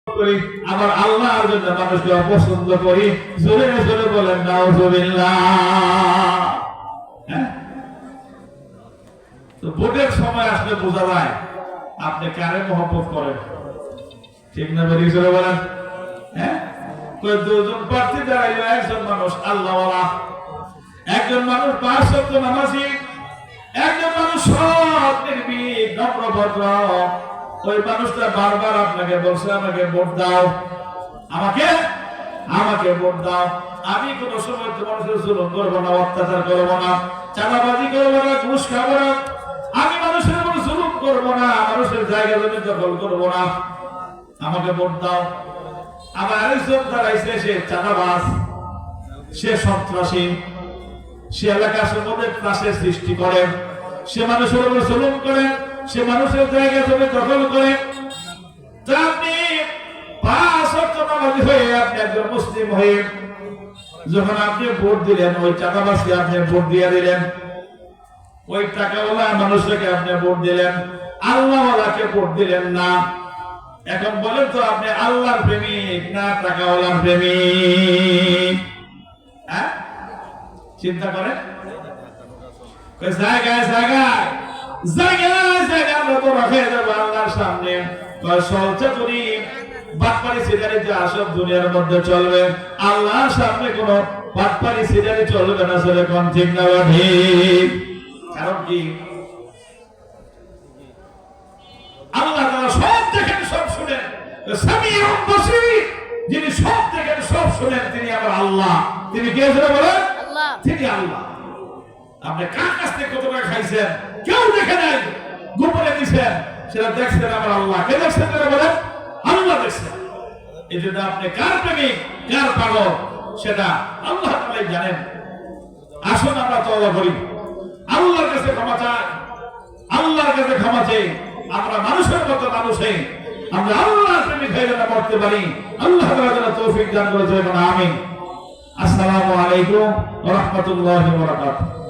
করি, আবার আল্লাহর জন্য মানুষকে অপছন্দ করি। জোরে জোরে বলেন নাউজুবিল্লাহ। তো ভোটের সময় আসলে বোঝা যায় আপনি কারে মহব্বত করেন, ঠিক না? বেরিয়ে চলে বলেন। হ্যাঁ, দুজন প্রার্থী দাঁড়াইলো, একজন মানুষ আল্লাহওয়ালা, একজন মানুষ 5 ওয়াক্ত নামাজি, একজন মানুষ সৎ নির্ভীক নম্রভদ্র। ওই মানুষটা বারবার আপনাকে বলছে আমাকে ভোট দাও, আমাকে ভোট দাও। আমি কোন সময় তোমার জুলুম করবো না, অত্যাচার করবো না, চাঁদাবাজি করবো না, ঘুষ খাবো না, আমি মানুষের উপর জুলুম করবো না, মানুষের জায়গা জমি দখল করবো না, আমাকে ভোট দাও। আবার আরেকজন দাঁড়াইছে, সে চাঁদাবাজ, সে সন্ত্রাসী, সে এলাকার মধ্যে ত্রাসের সৃষ্টি করে, সে মানুষের উপর জুলুম করে, সে মানুষের জায়গা জমি দখল করে। আপনি 5 ওয়াক্ত নামাজি হয়ে, আপনি একজন মুসলিম হয়ে যখন আপনি ভোট দিলেন, ওই চাঁদাবাজকে আপনি ভোট দিয়ে দিলেন, ওই টাকাওয়ালা মানুষকে আপনি ভোট দিলেন, আল্লাহওয়ালাকে ভোট দিলেন না। এখন বলেন তো, আপনি আল্লাহর প্রেমিক না টাকাওয়ালার প্রেমিক? হ্যাঁ, চিন্তা করেন। জায়গায় জায়গায় জায়গায় জায়গায় আমরা তো রাখে দেবো আল্লাহর সামনে। সলচাতুরি বাটপারি সিগারি যে আসব দুনিয়ার মধ্যে চলবে, আল্লাহর সামনে কোন বাটপারি সিগারি চলবে না। চলে কোন ঠিক না ঠিক? কারণ কি? আল্লাহ তাআলা সব দেখেন, সব শুনেন, সামিউন বাসীর। যিনি সব দেখেন, সব শুনেন, তিনি আবার আল্লাহ। তিনি কে জোরে বলেন? আল্লাহ। তিনি আল্লাহ। আপনি কার কাছ থেকে কত টাকা খাইছেন কেউ দেখে নাই, গোপনে দিচ্ছেন, সেটা দেখছেন আমার আল্লাহ। কে দেখছেন বলেন? আল্লাহ দেখছেন। এই জন্য আপনি কার প্রেমিক কার পাগল সেটা আল্লাহ তাআলাই জানেন। আসুন আমরা তওবা করি, আল্লাহর কাছে ক্ষমা চাই, আল্লাহর কাছে ক্ষমা চাই। আমরা মানুষের মতো মানুষে আমরা আল্লাহর প্রেমিক হয়ে যেন মরতে পারি। আল্লাহ তাআলা যেন তৌফিক দান করে। আমিন। আসসালামু আলাইকুম ওয়া রাহমাতুল্লাহি ওয়া বারাকাতুহু।